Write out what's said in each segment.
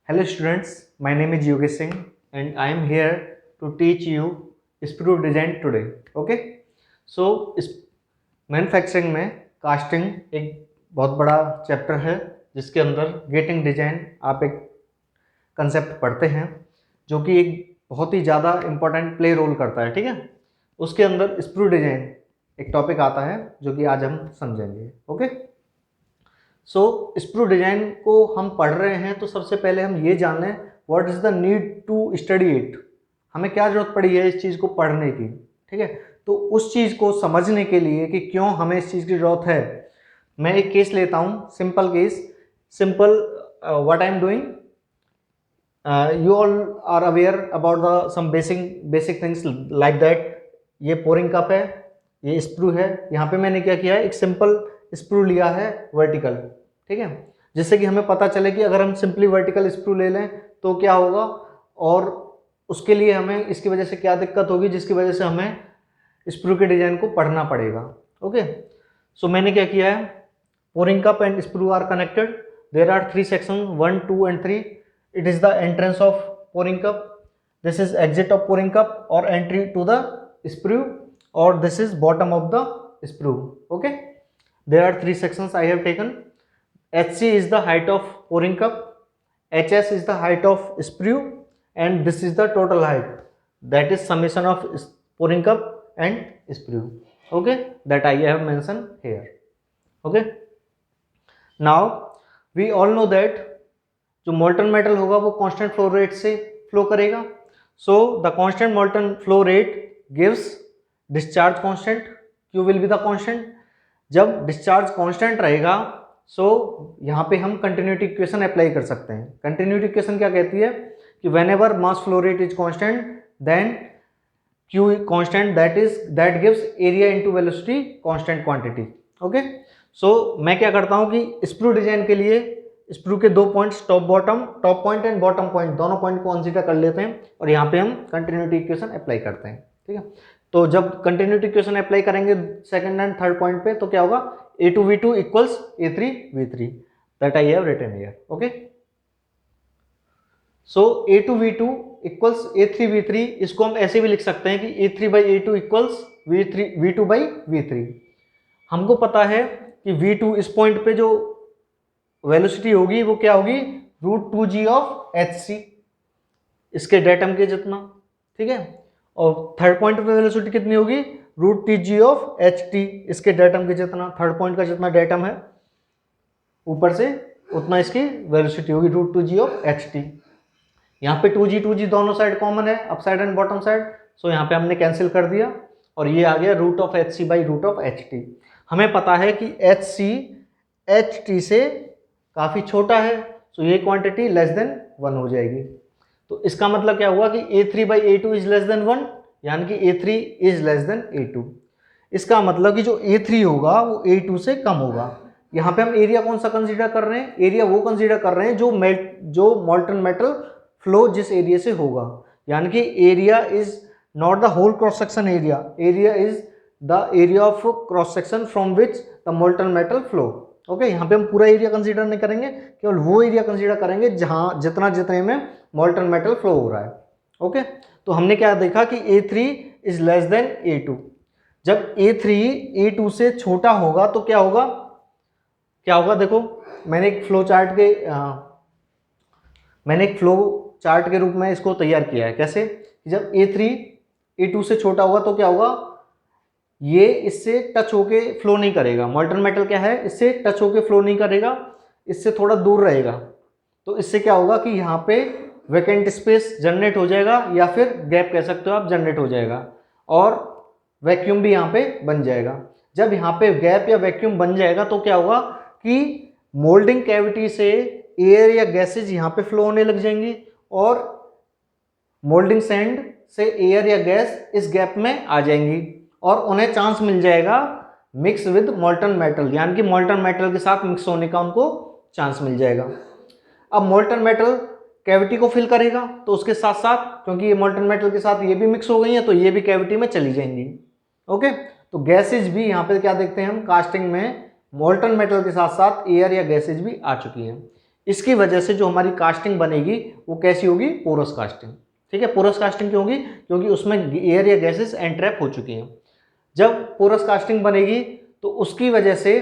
Hello students, my name is Yogesh Singh and I am here to teach you sprue design today. Okay? So इस manufacturing में casting एक बहुत बड़ा chapter है जिसके अंदर गेटिंग डिजाइन आप एक कंसेप्ट पढ़ते हैं जो कि एक बहुत ही ज़्यादा इम्पोर्टेंट प्ले रोल करता है। ठीक है, उसके अंदर स्प्रू डिजाइन एक टॉपिक आता है जो कि आज हम समझेंगे। ओके, सो स्प्रू डिजाइन को हम पढ़ रहे हैं तो सबसे पहले हम ये जान लें what is the need to study it. हमें क्या ज़रूरत पड़ी है इस चीज़ को पढ़ने की। ठीक है, तो उस चीज़ को समझने के लिए कि क्यों हमें इस चीज़ की ज़रूरत है, मैं एक केस लेता हूँ, simple case. Simple what I am doing, you all are aware about the some basic things like that। ये पोरिंग कप है, ये स्प्रू है। यहाँ पे मैंने क्या किया है, एक सिंपल स्प्रू लिया है वर्टिकल। ठीक है, जिससे कि हमें पता चले कि अगर हम सिंपली वर्टिकल स्प्रू ले लें तो क्या होगा और उसके लिए हमें इसकी वजह से क्या दिक्कत होगी, जिसकी वजह से हमें स्प्रू के डिजाइन को पढ़ना पड़ेगा। ओके, सो मैंने क्या किया है, pouring cup and sprue are connected, there are 3 section 1, 2 and 3। It is the entrance of pouring cup, this is exit of pouring cup or entry to the sprue, or this is bottom of the sprue। Okay, there are 3 sections I have taken। HC is the height of pouring cup, HS is the height of sprue, and this is the total height, that is summation of pouring cup and sprue। Okay, that I have mentioned here। Okay, now we all know that जो molten metal होगा वो constant flow rate से flow करेगा। So the constant molten flow rate gives discharge constant, Q will be the constant. जब discharge constant रहेगा सो यहाँ पे हम कंटिन्यूटी इक्वेशन अप्लाई कर सकते हैं। कंटिन्यूटी इक्वेशन क्या कहती है कि whenever mass flow rate is constant then Q constant, that gives area into velocity constant quantity. Okay, so मैं क्या करता हूँ कि स्प्रू डिजाइन के लिए स्प्रू के 2 points, top point and bottom point, दोनों पॉइंट को कंसीडर कर लेते हैं और यहाँ पे हम कंटिन्यूटी इक्वेशन अप्लाई करते हैं। ठीक है, तो जब कंटिन्यूटी इक्वेशन अप्लाई करेंगे सेकंड एंड थर्ड पॉइंट पे तो क्या होगा, A2V2 equals A3V3, that I have written here. Okay, so A2V2 equals A3V3, इसको हम ऐसे भी लिख सकते हैं कि A3/A2 इक्वल्स V2/V3। हमको पता है कि V2 इस पॉइंट पे जो वेलोसिटी होगी वो क्या होगी, √2g ऑफ HC, इसके डेटम के जितना। ठीक है, और थर्ड पॉइंट पे वेलोसिटी कितनी होगी, √3g ऑफ HT, इसके डेटम के जितना। थर्ड पॉइंट का जितना डेटम है ऊपर से उतना इसकी वेलोसिटी होगी, √2g ऑफ HT। यहाँ पे 2g दोनों साइड कॉमन है, up side and bottom side, so यहाँ पे हमने कैंसिल कर दिया और ये आ गया √HC/√HT। हमें पता है कि HC HT से काफ़ी छोटा है, सो ये क्वांटिटी लेस देन 1 हो जाएगी। तो इसका मतलब क्या हुआ कि A3/A2 इज लेस देन 1, यानी कि A3 is less than A2। इसका मतलब कि जो A3 होगा वो A2 से कम होगा। यहाँ पे हम एरिया कौन सा कंसीडर कर रहे हैं, एरिया वो कंसीडर कर रहे हैं जो मोल्टन मेटल फ्लो जिस एरिया से होगा, यानी कि area is not the whole cross section area, area is the area of cross section from which the molten metal flow. Okay, यहाँ पे हम पूरा एरिया कंसीडर नहीं करेंगे, केवल वो एरिया कंसीडर करेंगे जहाँ जितने में मोल्टन मेटल फ्लो हो रहा है। ओके, तो हमने क्या देखा कि A3 is less than A2। जब A3 A2 से छोटा होगा तो क्या होगा, देखो मैंने एक फ्लो चार्ट के रूप में इसको तैयार किया है। कैसे, जब A3 A2 से छोटा होगा तो क्या होगा, ये इससे टच होके फ्लो नहीं करेगा। मोल्टन मेटल क्या है, इससे टच होके फ्लो नहीं करेगा, इससे थोड़ा दूर रहेगा। तो इससे क्या होगा कि यहाँ पे वैकेंट स्पेस जनरेट हो जाएगा, या फिर गैप कह सकते हो आप, जनरेट हो जाएगा और वैक्यूम भी यहाँ पे बन जाएगा। जब यहाँ पे गैप या वैक्यूम बन जाएगा तो क्या होगा कि मोल्डिंग कैविटी से एयर या गैसेज यहाँ पे फ्लो होने लग जाएंगी और मोल्डिंग सैंड से एयर या गैस इस गैप में आ जाएंगी और उन्हें चांस मिल जाएगा मिक्स विद मोल्टन मेटल, यानी कि मोल्टन मेटल के साथ मिक्स होने का उनको चांस मिल जाएगा। अब मोल्टन मेटल कैविटी को फिल करेगा तो उसके साथ साथ, क्योंकि ये मोल्टन मेटल के साथ ये भी मिक्स हो गई हैं तो ये भी कैविटी में चली जाएंगी। ओके, तो गैसेज भी यहाँ पे क्या देखते हैं हम, कास्टिंग में मोल्टन मेटल के साथ साथ एयर या गैसेज भी आ चुकी हैं। इसकी वजह से जो हमारी कास्टिंग बनेगी वो कैसी होगी, पोरस कास्टिंग। ठीक है, पोरस कास्टिंग क्यों होगी, क्योंकि उसमें एयर या गैसेस एंट्रैप हो चुकी हैं। जब पोरस कास्टिंग बनेगी तो उसकी वजह से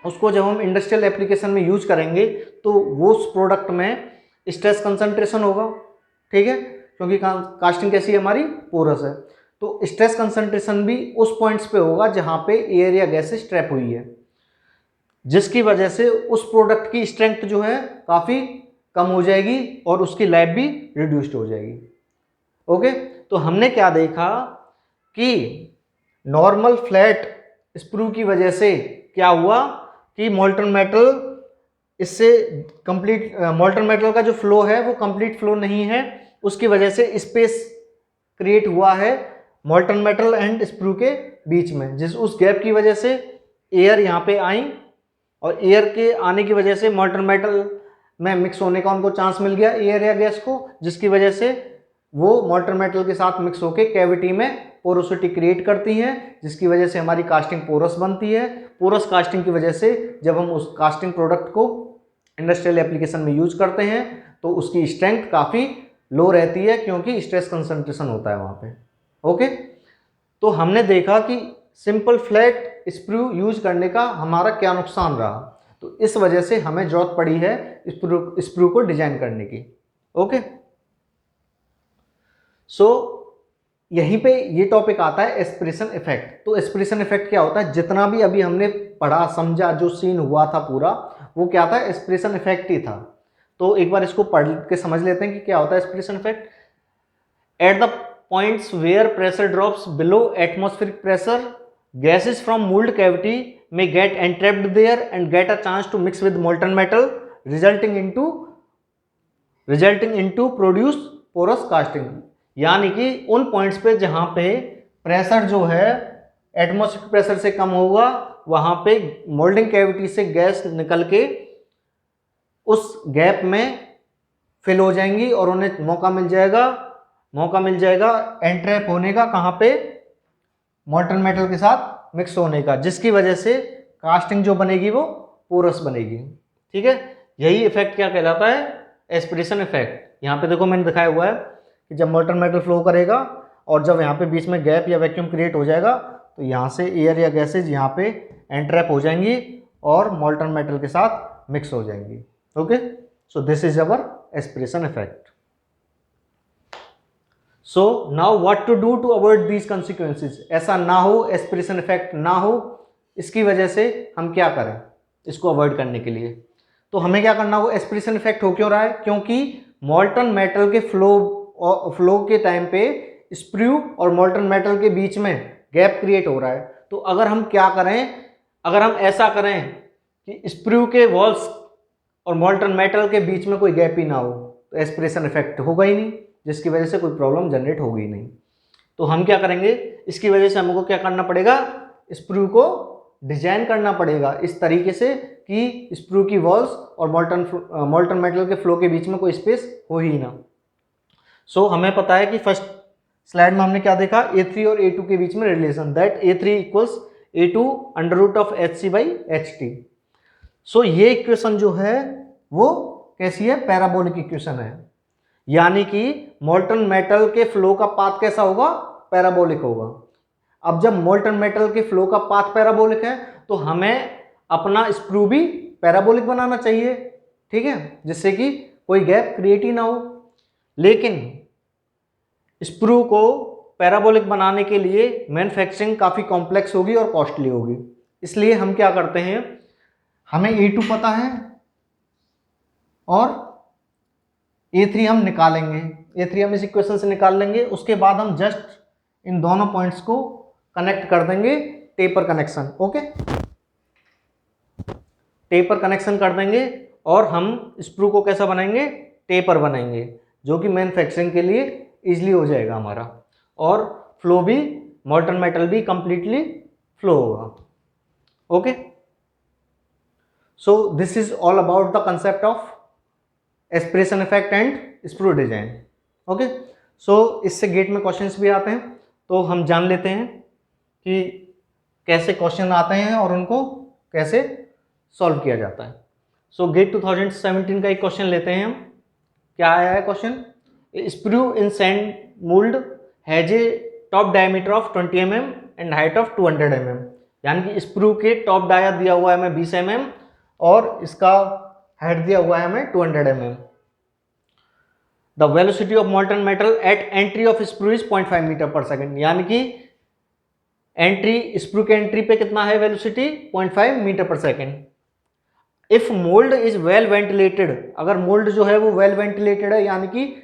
उसको जब हम इंडस्ट्रियल एप्लीकेशन में यूज करेंगे तो वो उस प्रोडक्ट में स्ट्रेस कंसंट्रेशन होगा। ठीक है, क्योंकि कास्टिंग कैसी है हमारी, पोरस है, तो स्ट्रेस कंसंट्रेशन भी उस पॉइंट्स पे होगा जहां पे एयर या गैसेस ट्रैप हुई है, जिसकी वजह से उस प्रोडक्ट की स्ट्रेंथ जो है काफ़ी कम हो जाएगी और उसकी लाइफ भी रिड्यूस्ड हो जाएगी। ओके, तो हमने क्या देखा कि नॉर्मल फ्लैट स्प्रू की वजह से क्या हुआ कि मोल्टन मेटल इससे कंप्लीट, मोल्टन मेटल का जो फ्लो है वो कंप्लीट फ्लो नहीं है, उसकी वजह से स्पेस क्रिएट हुआ है मोल्टन मेटल एंड स्प्रू के बीच में, जिस उस गैप की वजह से एयर यहाँ पे आई और एयर के आने की वजह से मोल्टन मेटल में मिक्स होने का उनको चांस मिल गया एयर या गैस को, जिसकी वजह से वो मोल्टन मेटल के साथ मिक्स होकर कैविटी में पोरोसिटी क्रिएट करती हैं, जिसकी वजह से हमारी कास्टिंग पोरस बनती है। पोरस कास्टिंग की वजह से जब हम उस कास्टिंग प्रोडक्ट को इंडस्ट्रियल एप्लीकेशन में यूज करते हैं तो उसकी स्ट्रेंथ काफ़ी लो रहती है, क्योंकि स्ट्रेस कंसंट्रेशन होता है वहाँ पे। ओके, तो हमने देखा कि सिंपल फ्लैट स्प्रू यूज करने का हमारा क्या नुकसान रहा, तो इस वजह से हमें जरूरत पड़ी है स्प्रू को डिजाइन करने की। ओके, सो यहीं पे ये टॉपिक आता है एस्पिरेशन इफेक्ट। तो एस्पिरेशन इफेक्ट क्या होता है, जितना भी अभी हमने पढ़ा समझा, जो सीन हुआ था पूरा, वो क्या था, एस्पिरेशन इफेक्ट ही था। तो एक बार इसको पढ़ के समझ लेते हैं कि क्या होता है aspiration effect. At the points where pressure drops below atmospheric pressure, gases from mold cavity may get entrapped there and get a chance to mix with molten metal, resulting into produce porous casting। यानी कि उन points पे जहां पे pressure जो है atmospheric pressure से कम होगा, वहां पे मोल्डिंग कैविटी से गैस निकल के उस गैप में फिल हो जाएंगी और उन्हें मौका मिल जाएगा एंट्रैप होने का, कहां पे, मोल्टन मेटल के साथ मिक्स होने का, जिसकी वजह से कास्टिंग जो बनेगी वो पोरस बनेगी। ठीक है, यही इफेक्ट क्या कहलाता है, एस्पिरेशन इफेक्ट। यहाँ पे देखो मैंने दिखाया हुआ है कि जब मोल्टन मेटल फ्लो करेगा और जब यहाँ पे बीच में गैप या वैक्यूम क्रिएट हो जाएगा तो यहाँ से एयर या गैसेज यहाँ पे एंट्रैप हो जाएंगी और मोल्टन मेटल के साथ मिक्स हो जाएंगी। Okay, so this is our aspiration effect. So now what to do to avoid these consequences, ऐसा ना हो, एस्पिरेशन इफेक्ट ना हो, इसकी वजह से हम क्या करें इसको अवॉइड करने के लिए। तो हमें क्या करना हो, एस्पिरेशन इफेक्ट हो क्यों रहा है, क्योंकि मोल्टन मेटल के फ्लो के टाइम पे स्प्रू और मोल्टन मेटल के बीच में गैप क्रिएट हो रहा है। तो अगर हम क्या करें, अगर हम ऐसा करें कि स्प्रू के वॉल्स और मोल्टन मेटल के बीच में कोई गैप ही ना हो, तो एस्पिरेशन इफेक्ट होगा ही नहीं, जिसकी वजह से कोई प्रॉब्लम जनरेट होगी नहीं। तो हम क्या करेंगे, इसकी वजह से हमको क्या करना पड़ेगा, स्प्रू को डिजाइन करना पड़ेगा इस तरीके से कि स्प्रू की वॉल्स और मोल्टन मेटल के फ्लो के बीच में कोई स्पेस हो ही ना। सो हमें पता है कि फर्स्ट स्लाइड में हमने क्या देखा, A3 और A2 के बीच में relation, that A3 equals A2 under root of HC/HT। So ये इक्वेशन जो है वो कैसी है, पैराबोलिक इक्वेशन है, यानी कि मोल्टन मेटल के फ्लो का पाथ कैसा होगा, पैराबोलिक होगा। अब जब मोल्टन मेटल के फ्लो का पाथ पैराबोलिक है तो हमें अपना स्प्रू भी पैराबोलिक बनाना चाहिए, ठीक है, जिससे कि कोई गैप क्रिएट ही ना हो। लेकिन स्प्रू को पैराबोलिक बनाने के लिए मैन्युफैक्चरिंग काफ़ी कॉम्प्लेक्स होगी और कॉस्टली होगी, इसलिए हम क्या करते हैं, हमें A2 पता है और A3 हम निकालेंगे, A3 हम इस इक्वेशन से निकाल लेंगे। उसके बाद हम जस्ट इन दोनों पॉइंट्स को कनेक्ट कर देंगे, taper connection. Okay, taper connection कर देंगे और हम स्प्रू को कैसा बनाएंगे, टेपर बनाएंगे, जो कि मैन्युफैक्चरिंग के लिए इजीली हो जाएगा हमारा, और फ्लो भी, मोल्टन मेटल भी कंप्लीटली फ्लो होगा। Okay, so this is all about the concept of aspiration effect and sprue design. Okay, so इससे गेट में क्वेश्चंस भी आते हैं, तो हम जान लेते हैं कि कैसे क्वेश्चन आते हैं और उनको कैसे सॉल्व किया जाता है। सो गेट 2017 का एक क्वेश्चन लेते हैं हम। क्या आया है question? Sprue in sand mould has a top diameter of 20 mm and height of 200 mm। यानी कि स्प्रू के टॉप डाया दिया हुआ है हमें 20 mm और इसका हाइट दिया हुआ है हमें 200 mm। The velocity of molten metal at entry of sprue is 0.5 metre per second. यानी कि एंट्री, स्प्रू के एंट्री पे कितना है velocity? 0.5 metre per second. If mould is well ventilated, अगर मोल्ड जो है वो वेल वेंटिलेटेड है यानी कि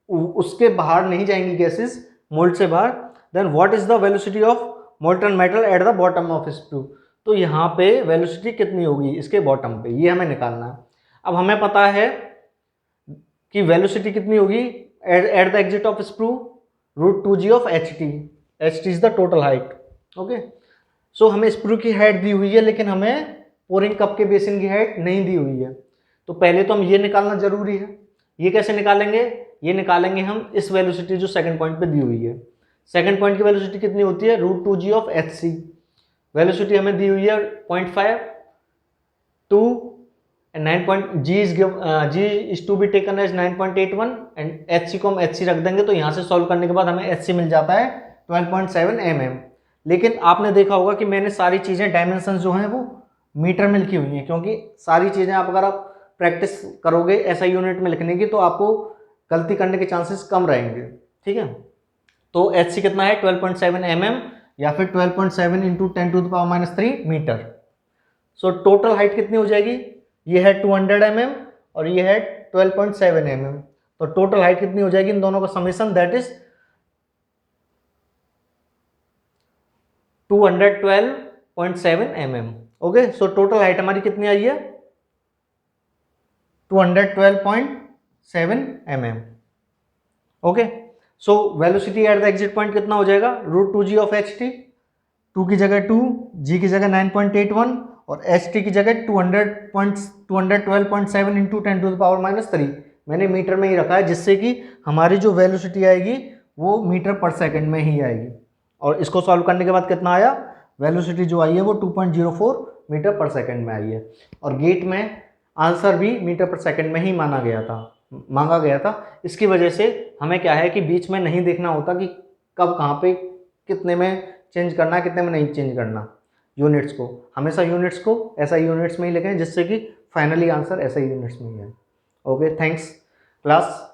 उसके बाहर नहीं जाएंगी गैसेस मोल्ड से बाहर, then what is the velocity of molten metal at the bottom of sprue. तो यहाँ पे वेलोसिटी कितनी होगी इसके बॉटम पे, ये हमें निकालना है। अब हमें पता है कि वेलोसिटी कितनी होगी at the exit of sprue, √2g of ht। ht is the total height. Okay, so हमें स्प्रू की हाइट दी हुई है लेकिन हमें पोरिंग कप के बेसिन की हाइट नहीं दी हुई है। तो पहले तो हम ये निकालना जरूरी है। ये कैसे निकालेंगे? ये निकालेंगे हम इस वेलोसिटी जो सेकंड पॉइंट पे दी हुई है। सेकंड पॉइंट की वेलोसिटी कितनी होती है? √2g of hc। वेलोसिटी हमें दी हुई है 0.5 2 and 9 g is to be taken as 9.81 and hc को हम hc रख देंगे तो यहाँ से सॉल्व करने के बाद हमें hc मिल जाता है 12.7 mm। लेकिन आपने देखा होगा कि मैंने सारी चीज़ें डायमेंशन जो हैं वो मीटर में लिखी हुई हैं, क्योंकि सारी चीज़ें आप अगर आप प्रैक्टिस करोगे ऐसा यूनिट में लिखने की तो आपको गलती करने के चांसेस कम रहेंगे। ठीक है, तो hc कितना है? 12.7 mm या फिर 12.7 इंटू 10⁻³ मीटर। सो टोटल हाइट कितनी हो जाएगी? ये है 200 mm और ये है 12.7 mm। तो टोटल हाइट कितनी हो जाएगी इन दोनों का summation? That is 212.7 mm। Okay, so total height हमारी कितनी आई है? 212.7 mm। Okay, so velocity at the exit point कितना हो जाएगा? √2g ऑफ ht, 2 की जगह 2, g की जगह 9.81 और ht की जगह 212.7 इंटू 10⁻³ मैंने मीटर में ही रखा है, जिससे कि हमारी जो वेलोसिटी आएगी वो मीटर पर सेकंड में ही आएगी। और इसको सॉल्व करने के बाद कितना आया? वेलोसिटी जो आई है वो 2.04 मीटर पर सेकंड में आई है। और गेट में आंसर भी मीटर पर सेकंड में ही मांगा गया था। इसकी वजह से हमें क्या है कि बीच में नहीं देखना होता कि कब कहाँ पे कितने में चेंज करना है, कितने में नहीं चेंज करना। यूनिट्स को हमेशा यूनिट्स को SI यूनिट्स में ही लिखें, जिससे कि फाइनली आंसर SI यूनिट्स में ही है। Okay, thanks class.